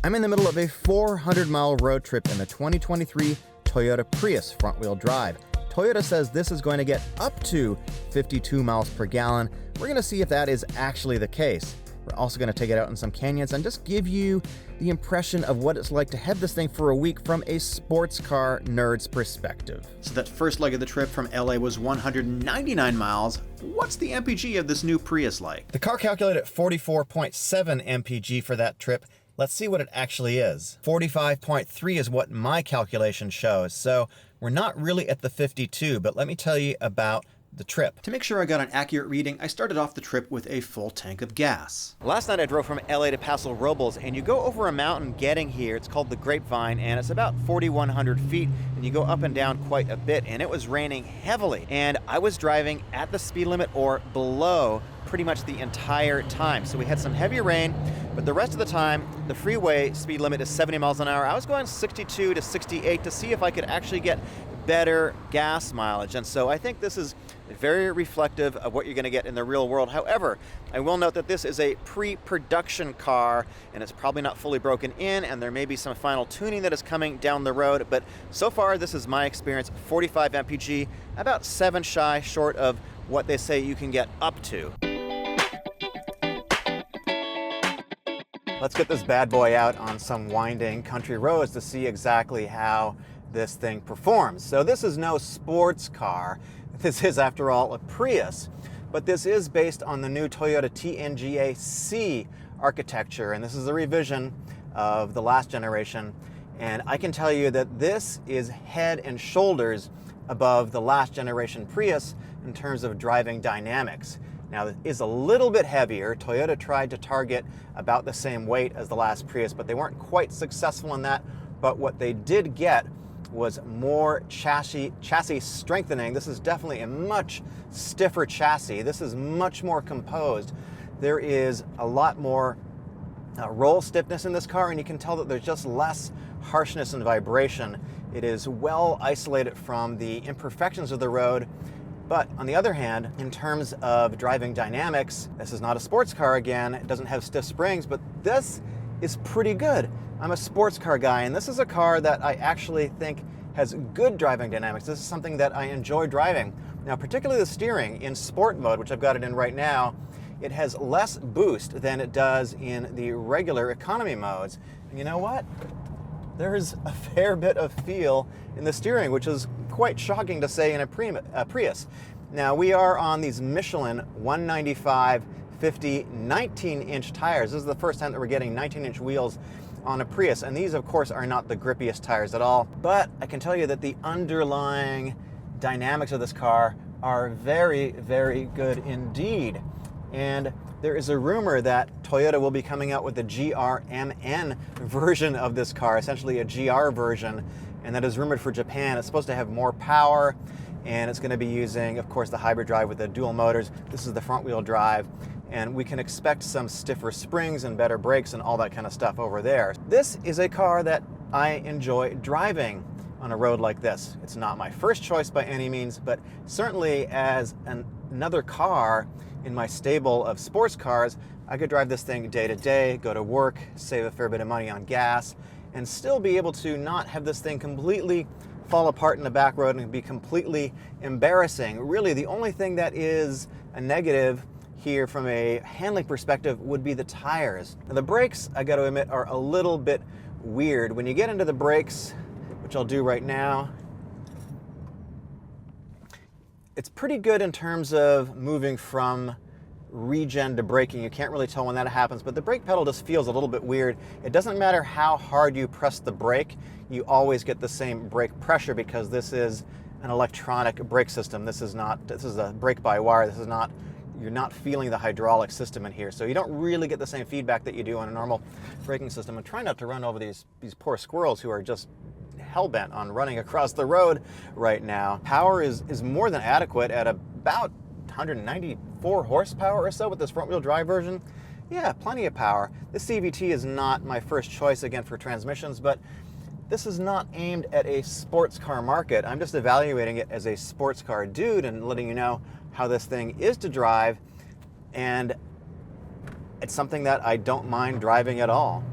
I'm in the middle of a 400-mile road trip in the 2023 Toyota Prius front-wheel drive. Toyota says this is going to get up to 52 miles per gallon. We're going to see if that is actually the case. We're also going to take it out in some canyons and just give you the impression of what it's like to have this thing for a week from a sports car nerd's perspective. So that first leg of the trip from LA was 199 miles. What's the MPG of this new Prius like? The car calculated at 44.7 MPG for that trip. Let's see what it actually is. 45.3 is what my calculation shows, so we're not really at the 52, but let me tell you about the trip. To make sure I got an accurate reading, I started off the trip with a full tank of gas. Last night I drove from LA to Paso Robles, and you go over a mountain getting here. It's called the Grapevine, and it's about 4,100 feet, and you go up and down quite a bit, and it was raining heavily. And I was driving at the speed limit or below pretty much the entire time. So we had some heavy rain, but the rest of the time, the freeway speed limit is 70 miles an hour. I was going 62 to 68 to see if I could actually get better gas mileage. And so I think this is very reflective of what you're going to get in the real world. However, I will note that this is a pre-production car and it's probably not fully broken in, and there may be some final tuning that is coming down the road. But so far, this is my experience. 45 MPG, about 7 shy short of what they say you can get up to. Let's get this bad boy out on some winding country roads to see exactly how this thing performs. So this is no sports car. This is, after all, a Prius, but this is based on the new Toyota TNGA-C architecture, and this is a revision of the last generation. And I can tell you that this is head and shoulders above the last generation Prius in terms of driving dynamics. Now, it is a little bit heavier. Toyota tried to target about the same weight as the last Prius, but they weren't quite successful in that. But what they did get was more chassis strengthening. This is definitely a much stiffer chassis. This is much more composed. There is a lot more roll stiffness in this car, and you can tell that there's just less harshness and vibration. It is well isolated from the imperfections of the road. But on the other hand, in terms of driving dynamics, this is not a sports car again. It doesn't have stiff springs, but this is pretty good. I'm a sports car guy, and this is a car that I actually think has good driving dynamics. This is something that I enjoy driving. Now, particularly the steering in sport mode, which I've got it in right now, it has less boost than it does in the regular economy modes. And you know what? There's a fair bit of feel in the steering, which is quite shocking to say in a Prius. Now, we are on these Michelin 195 50 19-inch tires. This is the first time that we're getting 19-inch wheels on a Prius, and these, of course, are not the grippiest tires at all. But I can tell you that the underlying dynamics of this car are very, very good indeed. And there is a rumor that Toyota will be coming out with the GRMN version of this car, essentially a GR version, and that is rumored for Japan. It's supposed to have more power, and it's going to be using, of course, the hybrid drive with the dual motors. This is the front-wheel drive, and we can expect some stiffer springs and better brakes and all that kind of stuff over there. This is a car that I enjoy driving on a road like this. It's not my first choice by any means, but certainly as another car in my stable of sports cars, I could drive this thing day to day, go to work, save a fair bit of money on gas, and still be able to not have this thing completely fall apart in the back road and be completely embarrassing. Really, the only thing that is a negative here from a handling perspective would be the tires. Now, the brakes, I got to admit, are a little bit weird. When you get into the brakes, which I'll do right now, it's pretty good in terms of moving from regen to braking. You can't really tell when that happens, but the brake pedal just feels a little bit weird. It doesn't matter how hard you press the brake, you always get the same brake pressure because this is an electronic brake system. This is a brake by wire. This is not, you're not feeling the hydraulic system in here. So you don't really get the same feedback that you do on a normal braking system. And try not to run over these poor squirrels who are just hell-bent on running across the road right now. Power is more than adequate at about 194 horsepower or so with this front-wheel drive version. Yeah, plenty of power. This CVT is not my first choice again for transmissions, but this is not aimed at a sports car market. I'm just evaluating it as a sports car dude and letting you know how this thing is to drive, and it's something that I don't mind driving at all.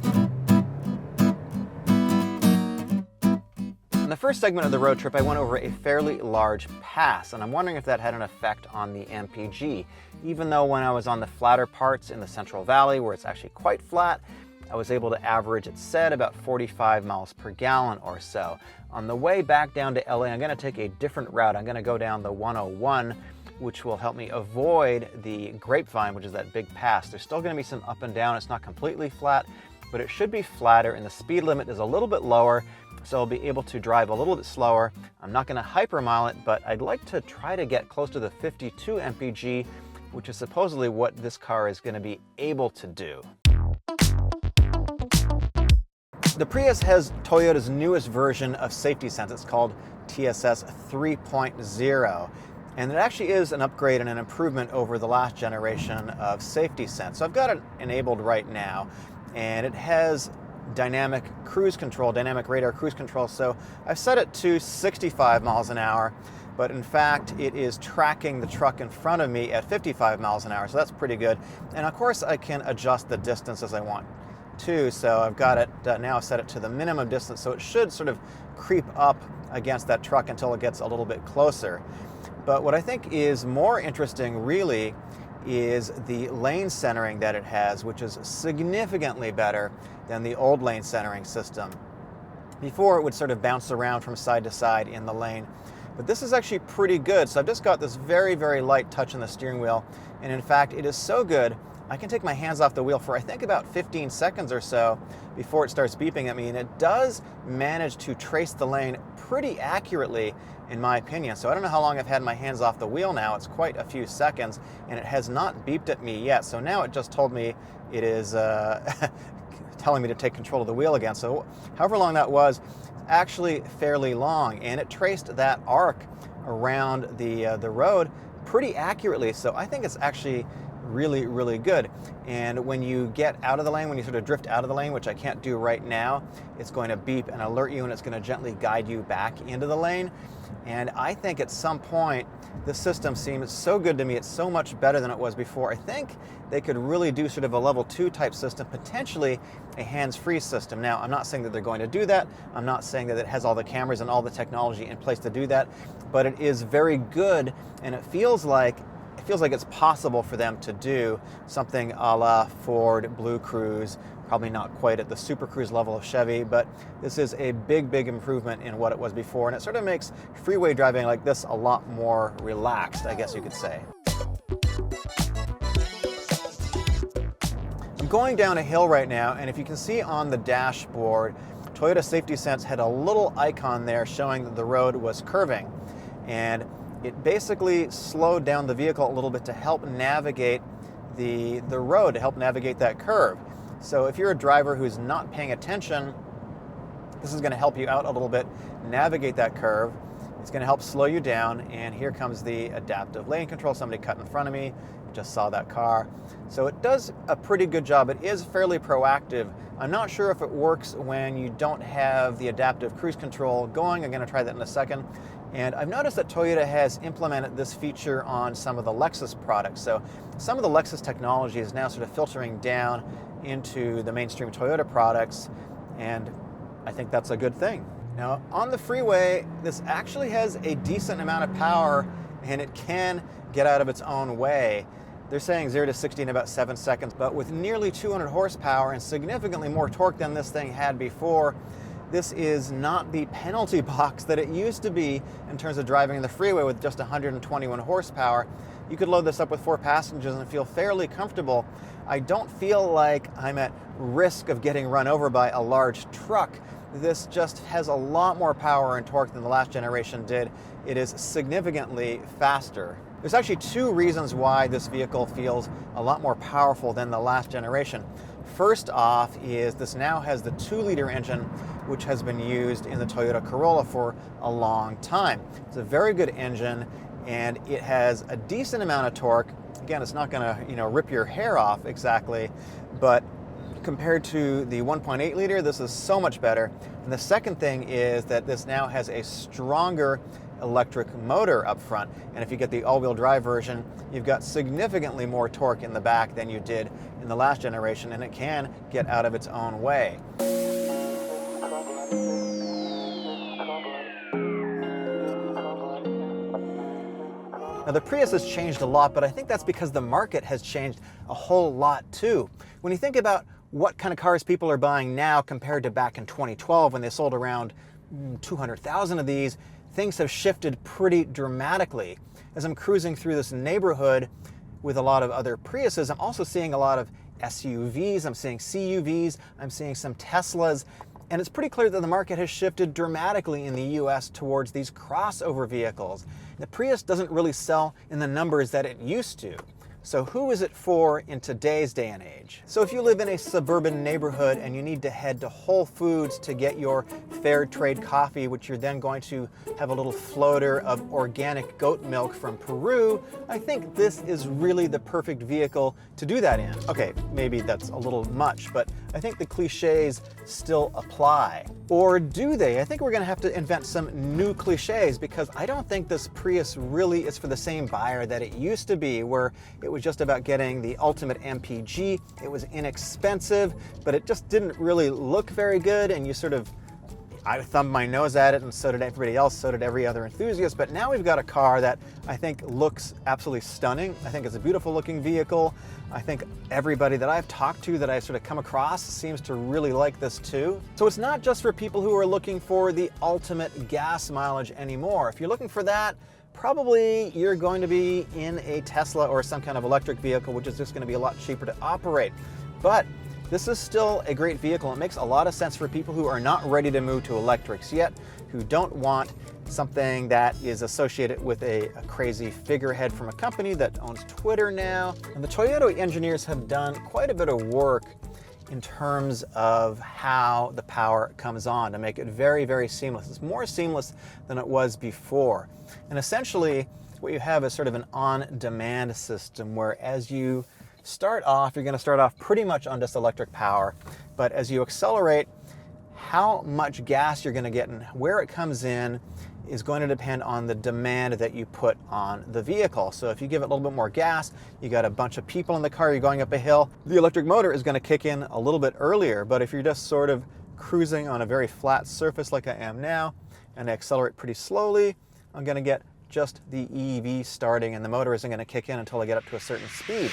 In the first segment of the road trip, I went over a fairly large pass, and I'm wondering if that had an effect on the MPG. Even though when I was on the flatter parts in the Central Valley, where it's actually quite flat, I was able to average, it said, about 45 miles per gallon or so. On the way back down to LA, I'm going to take a different route. I'm going to go down the 101, which will help me avoid the Grapevine, which is that big pass. There's still going to be some up and down. It's not completely flat, but it should be flatter, and the speed limit is a little bit lower, so I'll be able to drive a little bit slower. I'm not going to hypermile it, but I'd like to try to get close to the 52 MPG, which is supposedly what this car is going to be able to do. The Prius has Toyota's newest version of safety sense. It's called TSS 3.0. And it actually is an upgrade and an improvement over the last generation of safety sense. So I've got it enabled right now, and it has dynamic cruise control, dynamic radar cruise control. So I've set it to 65 miles an hour, but in fact it is tracking the truck in front of me at 55 miles an hour. So that's pretty good. And of course I can adjust the distance as I want to. So I've got it now set it to the minimum distance. So it should sort of creep up against that truck until it gets a little bit closer. But what I think is more interesting really is the lane centering that it has, which is significantly better than the old lane centering system. Before it would sort of bounce around from side to side in the lane, but this is actually pretty good. So I've just got this very, very light touch on the steering wheel, and in fact it is so good I can take my hands off the wheel for I think about 15 seconds or so before it starts beeping at me, and it does manage to trace the lane pretty accurately in my opinion. So I don't know how long I've had my hands off the wheel now. It's quite a few seconds, and it has not beeped at me yet. So now it just told me it is telling me to take control of the wheel again. So however long that was, actually fairly long, and it traced that arc around the road pretty accurately. So I think it's actually really, really good. And when you get out of the lane, when you sort of drift out of the lane, which I can't do right now, it's going to beep and alert you, and it's going to gently guide you back into the lane. And I think at some point, this system seems so good to me. It's so much better than it was before. I think they could really do sort of a level 2 type system, potentially a hands-free system. Now, I'm not saying that they're going to do that. I'm not saying that it has all the cameras and all the technology in place to do that, but it is very good, and it feels like it's possible for them to do something a la Ford Blue Cruise, probably not quite at the Super Cruise level of Chevy, but this is a big, big improvement in what it was before, and it sort of makes freeway driving like this a lot more relaxed, I guess you could say. I'm going down a hill right now, and if you can see on the dashboard, Toyota Safety Sense had a little icon there showing that the road was curving, and it basically slowed down the vehicle a little bit to help navigate the road, to help navigate that curve. So if you're a driver who's not paying attention, this is going to help you out a little bit, navigate that curve. It's going to help slow you down, and here comes the adaptive lane control. Somebody cut in front of me, just saw that car. So it does a pretty good job. It is fairly proactive. I'm not sure if it works when you don't have the adaptive cruise control going. I'm going to try that in a second. And I've noticed that Toyota has implemented this feature on some of the Lexus products. So some of the Lexus technology is now sort of filtering down into the mainstream Toyota products, and I think that's a good thing. Now, on the freeway, this actually has a decent amount of power, and it can get out of its own way. They're saying 0 to 60 in about 7 seconds, but with nearly 200 horsepower and significantly more torque than this thing had before, this is not the penalty box that it used to be in terms of driving in the freeway with just 121 horsepower. You could load this up with 4 passengers and feel fairly comfortable. I don't feel like I'm at risk of getting run over by a large truck. This just has a lot more power and torque than the last generation did. It is significantly faster. There's actually 2 reasons why this vehicle feels a lot more powerful than the last generation. First off is this now has the 2-liter engine, which has been used in the Toyota Corolla for a long time. It's a very good engine, and it has a decent amount of torque. Again, it's not going to, rip your hair off exactly, but compared to the 1.8 liter, this is so much better. And the second thing is that this now has a stronger electric motor up front, and if you get the all-wheel drive version, you've got significantly more torque in the back than you did in the last generation, and it can get out of its own way. Now the Prius has changed a lot, but I think that's because the market has changed a whole lot too. When you think about what kind of cars people are buying now compared to back in 2012 when they sold around 200,000 of these, things have shifted pretty dramatically. As I'm cruising through this neighborhood with a lot of other Priuses, I'm also seeing a lot of SUVs, I'm seeing CUVs, I'm seeing some Teslas, and it's pretty clear that the market has shifted dramatically in the US towards these crossover vehicles. The Prius doesn't really sell in the numbers that it used to. So who is it for in today's day and age? So if you live in a suburban neighborhood and you need to head to Whole Foods to get your fair trade coffee, which you're then going to have a little floater of organic goat milk from Peru, I think this is really the perfect vehicle to do that in. Okay, maybe that's a little much, but I think the cliches still apply. Or do they? I think we're gonna have to invent some new cliches, because I don't think this Prius really is for the same buyer that it used to be, where it was just about getting the ultimate MPG. It was inexpensive, but it just didn't really look very good, and I thumbed my nose at it, and so did everybody else, so did every other enthusiast. But now we've got a car that I think looks absolutely stunning. I think it's a beautiful looking vehicle. I think everybody that I've talked to, that I've sort of come across, seems to really like this too. So it's not just for people who are looking for the ultimate gas mileage anymore. If you're looking for that, probably you're going to be in a Tesla or some kind of electric vehicle, which is just going to be a lot cheaper to operate. But this is still a great vehicle. It makes a lot of sense for people who are not ready to move to electrics yet, who don't want something that is associated with a crazy figurehead from a company that owns Twitter now. And the Toyota engineers have done quite a bit of work in terms of how the power comes on to make it very, very seamless. It's more seamless than it was before. And essentially, what you have is sort of an on-demand system where as you start off, you're going to start off pretty much on just electric power, but as you accelerate, how much gas you're going to get and where it comes in is going to depend on the demand that you put on the vehicle. So if you give it a little bit more gas, you got a bunch of people in the car, you're going up a hill, the electric motor is going to kick in a little bit earlier. But if you're just sort of cruising on a very flat surface like I am now, and I accelerate pretty slowly, I'm going to get just the EV starting, and the motor isn't going to kick in until I get up to a certain speed.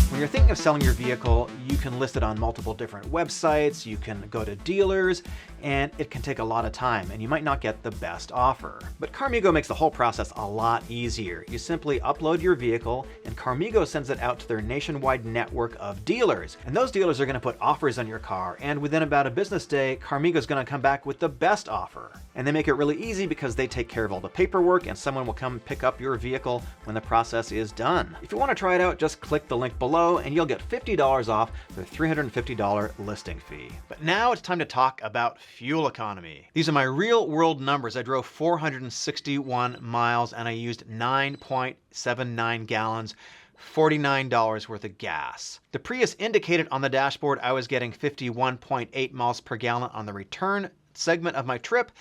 When you're thinking of selling your vehicle, you can list it on multiple different websites, you can go to dealers, and it can take a lot of time, and you might not get the best offer. But Carmigo makes the whole process a lot easier. You simply upload your vehicle, and Carmigo sends it out to their nationwide network of dealers. And those dealers are going to put offers on your car, and within about a business day, Carmigo is going to come back with the best offer. And they make it really easy because they take care of all the paperwork, and someone will come pick up your vehicle when the process is done. If you want to try it out, just click the link below and you'll get $50 off the $350 listing fee. But now it's time to talk about fuel economy. These are my real world numbers. I drove 461 miles and I used 9.79 gallons, $49 worth of gas. The Prius indicated on the dashboard I was getting 51.8 miles per gallon on the return segment of my trip,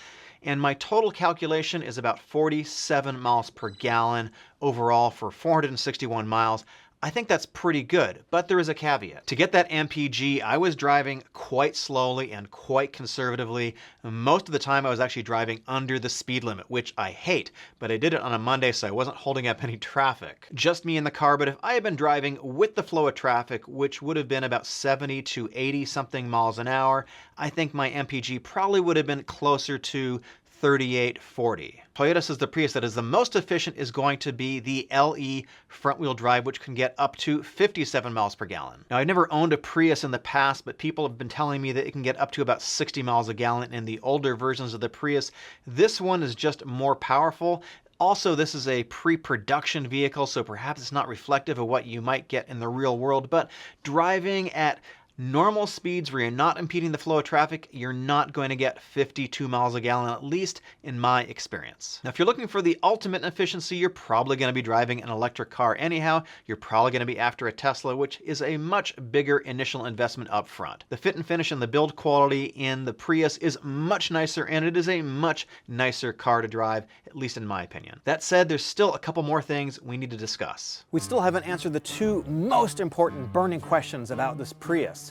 and my total calculation is about 47 miles per gallon overall for 461 miles. I think that's pretty good, but there is a caveat. To get that MPG, I was driving quite slowly and quite conservatively. Most of the time I was actually driving under the speed limit, which I hate, but I did it on a Monday, so I wasn't holding up any traffic. Just me in the car, but if I had been driving with the flow of traffic, which would have been about 70 to 80 something miles an hour, I think my MPG probably would have been closer to 3840. Toyota says the Prius that is the most efficient is going to be the LE front-wheel drive, which can get up to 57 miles per gallon. Now, I've never owned a Prius in the past, but people have been telling me that it can get up to about 60 miles a gallon in the older versions of the Prius. This one is just more powerful. Also, this is a pre-production vehicle, so perhaps it's not reflective of what you might get in the real world, but driving at normal speeds where you're not impeding the flow of traffic, you're not going to get 52 miles a gallon, at least in my experience. Now, if you're looking for the ultimate efficiency, you're probably going to be driving an electric car anyhow. You're probably going to be after a Tesla, which is a much bigger initial investment up front. The fit and finish and the build quality in the Prius is much nicer, and it is a much nicer car to drive, at least in my opinion. That said, there's still a couple more things we need to discuss. We still haven't answered the two most important burning questions about this Prius.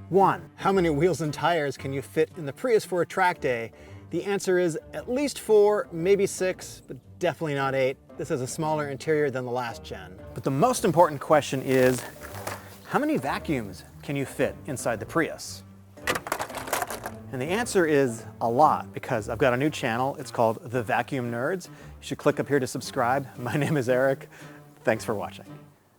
1, how many wheels and tires can you fit in the Prius for a track day? The answer is at least 4, maybe 6, but definitely not 8. This has a smaller interior than the last gen. But the most important question is, how many vacuums can you fit inside the Prius? And the answer is a lot, because I've got a new channel. It's called The Vacuum Nerds. You should click up here to subscribe. My name is Eric. Thanks for watching.